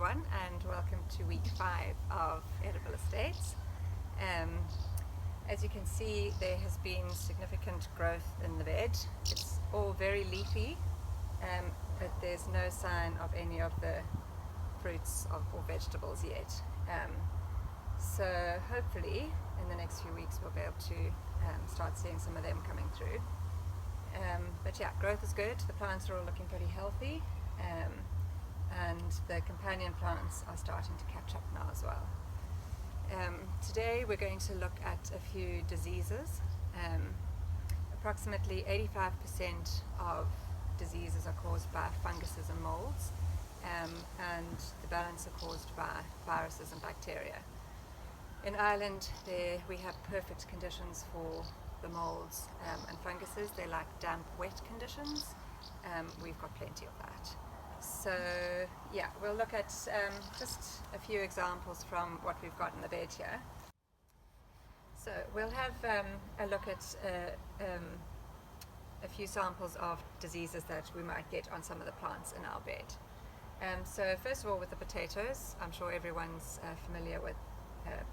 everyone, and welcome to week 5 of Edible Estates. As you can see, there has been significant growth in the bed. It's all very leafy, but there's no sign of any of the fruits or vegetables yet. So hopefully in the next few weeks we'll be able to start seeing some of them coming through. But yeah, growth is good. The plants are all looking pretty healthy, and the companion plants are starting to catch up now as well. Today we're going to look at a few diseases. Approximately 85% of diseases are caused by funguses and molds, and the balance are caused by viruses and bacteria. In Ireland, we have perfect conditions for the molds and funguses. They like damp, wet conditions. We've got plenty of that. So yeah, we'll look at just a few examples from what we've got in the bed here. So we'll have a look at a few samples of diseases that we might get on some of the plants in our bed. So first of all, with the potatoes, I'm sure everyone's familiar with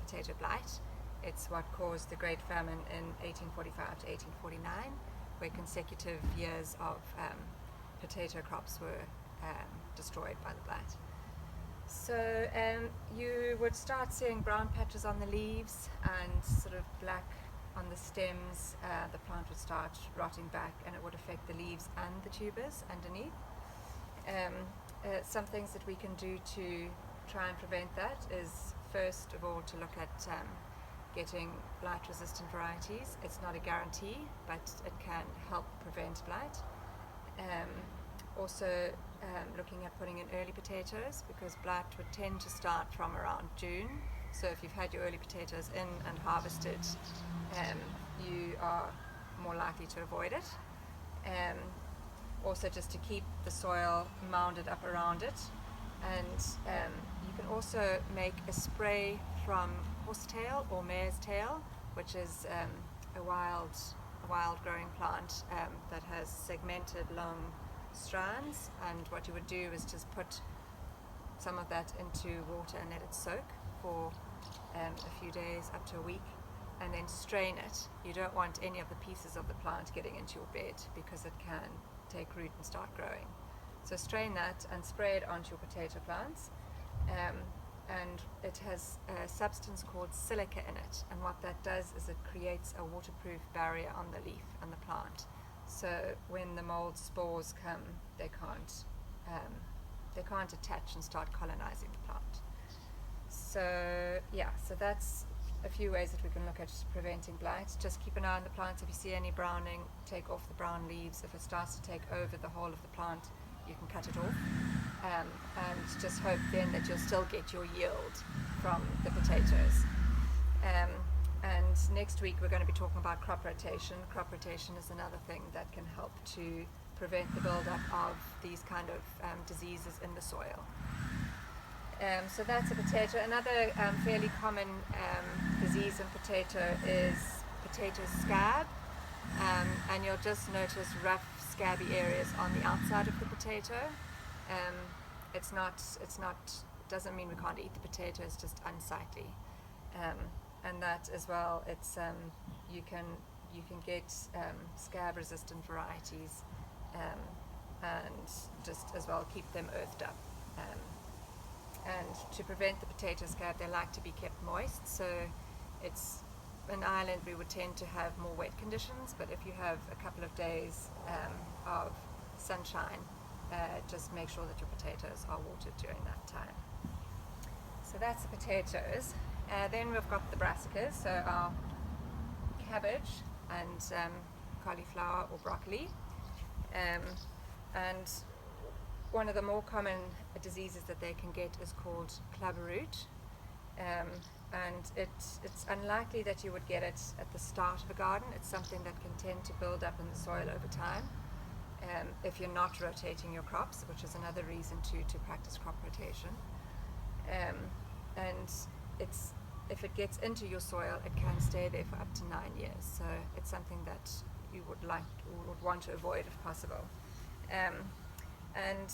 potato blight. It's what caused the Great Famine in 1845 to 1849, where consecutive years of potato crops were destroyed by the blight. So you would start seeing brown patches on the leaves and sort of black on the stems. The plant would start rotting back, and it would affect the leaves and the tubers underneath. Some things that we can do to try and prevent that is, first of all, to look at getting blight-resistant varieties. It's not a guarantee, but it can help prevent blight. Also looking at putting in early potatoes, because blight would tend to start from around June. So if you've had your early potatoes in and harvested, you are more likely to avoid it. Also just to keep the soil mounded up around it. And you can also make a spray from horsetail or mare's tail, which is a wild growing plant that has segmented long strands, and what you would do is just put some of that into water and let it soak for a few days up to a week, and then strain it. You don't want any of the pieces of the plant getting into your bed, because it can take root and start growing. So strain that and spray it onto your potato plants, and it has a substance called silica in it, and what that does is it creates a waterproof barrier on the leaf and the plant. So when the mold spores come, they can't attach and start colonizing the plant. So yeah, so that's a few ways that we can look at preventing blight. Just keep an eye on the plants. If you see any browning, take off the brown leaves. If it starts to take over the whole of the plant, you can cut it off, and just hope then that you'll still get your yield from the potatoes. And next week we're going to be talking about crop rotation. Crop rotation is another thing that can help to prevent the buildup of these kind of diseases in the soil. So that's a potato. Another fairly common disease in potato is potato scab, and you'll just notice rough scabby areas on the outside of the potato. Doesn't mean we can't eat the potato, it's just unsightly. And that as well, it's you can get scab resistant varieties, and just as well keep them earthed up. And to prevent the potato scab, they like to be kept moist. So it's, in Ireland we would tend to have more wet conditions, but if you have a couple of days of sunshine, just make sure that your potatoes are watered during that time. So that's the potatoes. Then we've got the brassicas, so our cabbage and cauliflower or broccoli. And one of the more common diseases that they can get is called clubroot. And it's unlikely that you would get it at the start of a garden. It's something that can tend to build up in the soil over time if you're not rotating your crops, which is another reason to practice crop rotation. And if it gets into your soil, it can stay there for up to 9 years. So it's something that you would want to avoid if possible. And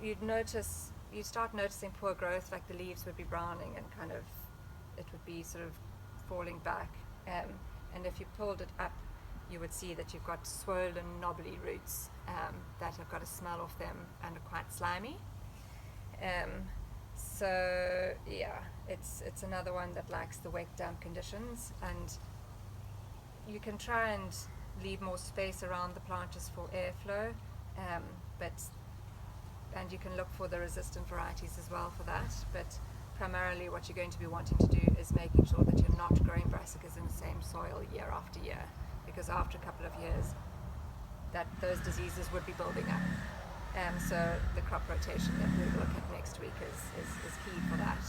you'd notice you start noticing poor growth, like the leaves would be browning and kind of, it would be sort of falling back. And if you pulled it up, you would see that you've got swollen, knobbly roots that have got a smell off them and are quite slimy. So yeah, it's another one that likes the wet, damp conditions, and you can try and leave more space around the plant just for airflow, and you can look for the resistant varieties as well for that, but primarily what you're going to be wanting to do is making sure that you're not growing brassicas in the same soil year after year, because after a couple of years that those diseases would be building up. So the crop rotation that we will look at next week is key for that.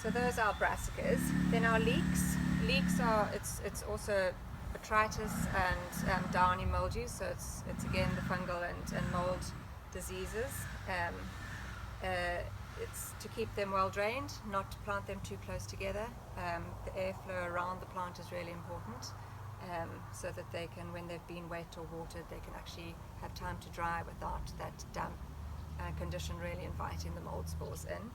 So those are brassicas. Then our leeks. Leeks are, it's also botrytis and downy mildew, so it's again the fungal and mold diseases. It's to keep them well drained, not to plant them too close together. The airflow around the plant is really important, so that they can, when they've been wet or watered, they can actually have time to dry without that damp condition really inviting the mold spores in.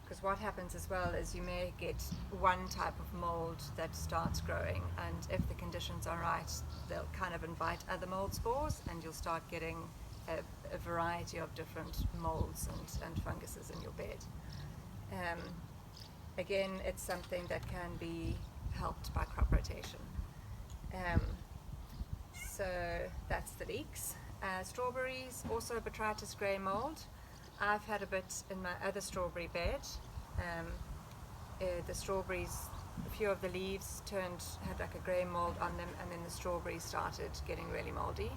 Because what happens as well is you may get one type of mold that starts growing, and if the conditions are right, they'll kind of invite other mold spores, and you'll start getting a variety of different molds and funguses in your bed. Again, it's something that can be helped by crop rotation. So that's the leeks. Strawberries, also botrytis grey mold. I've had a bit in my other strawberry bed. The strawberries, a few of the leaves had like a grey mold on them, and then the strawberries started getting really moldy.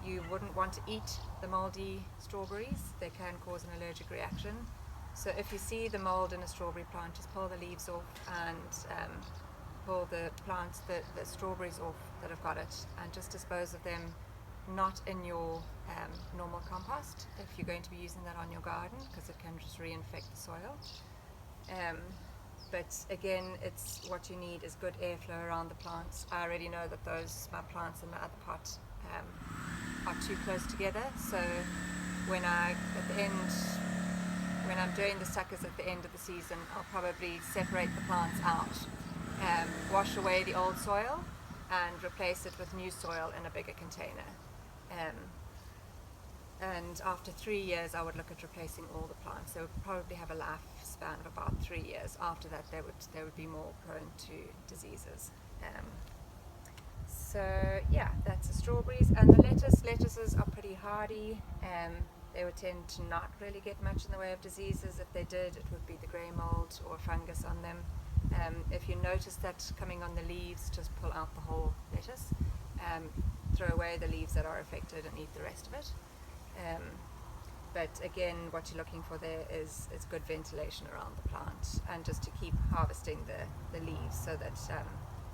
You wouldn't want to eat the moldy strawberries. They can cause an allergic reaction. So if you see the mold in a strawberry plant, just pull the leaves off and pull the strawberries off that have got it, and just dispose of them, not in your normal compost if you're going to be using that on your garden, because it can just reinfect the soil. But again, it's what you need is good airflow around the plants. I already know that my plants in my other pot are too close together, so when I'm doing the suckers at the end of the season, I'll probably separate the plants out, wash away the old soil and replace it with new soil in a bigger container. And after 3 years, I would look at replacing all the plants. They would probably have a lifespan of about 3 years. After that, they would be more prone to diseases. So yeah, that's the strawberries. And the lettuces are pretty hardy. They would tend to not really get much in the way of diseases. If they did, it would be the grey mold or fungus on them. If you notice that coming on the leaves, just pull out the whole lettuce. Throw away the leaves that are affected and eat the rest of it. But again, what you're looking for there is good ventilation around the plant, and just to keep harvesting the leaves so that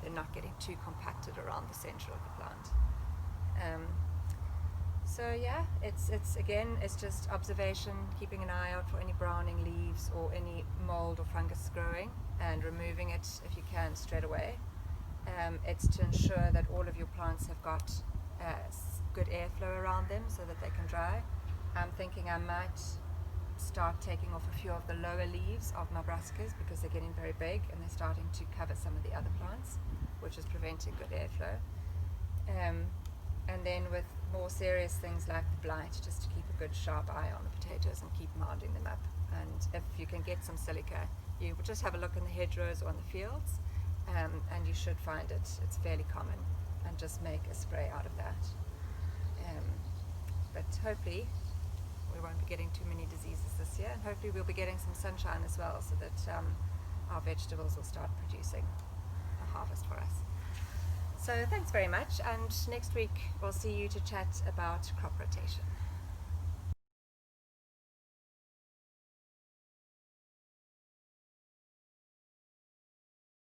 they're not getting too compacted around the center of the plant. So yeah, it's just observation, keeping an eye out for any browning leaves or any mold or fungus growing, and removing it if you can straight away. It's to ensure that all of your plants have got good airflow around them so that they can dry. I'm thinking I might start taking off a few of the lower leaves of my brassicas because they're getting very big and they're starting to cover some of the other plants, which is preventing good airflow. And then with more serious things like the blight, just to keep a good sharp eye on the potatoes and keep mounding them up. And if you can get some silica, you just have a look in the hedgerows or in the fields, and you should find it. It's fairly common, and just make a spray out of that. But hopefully we won't be getting too many diseases this year, and hopefully we'll be getting some sunshine as well, so that our vegetables will start producing a harvest for us. So thanks very much, and next week we'll see you to chat about crop rotation.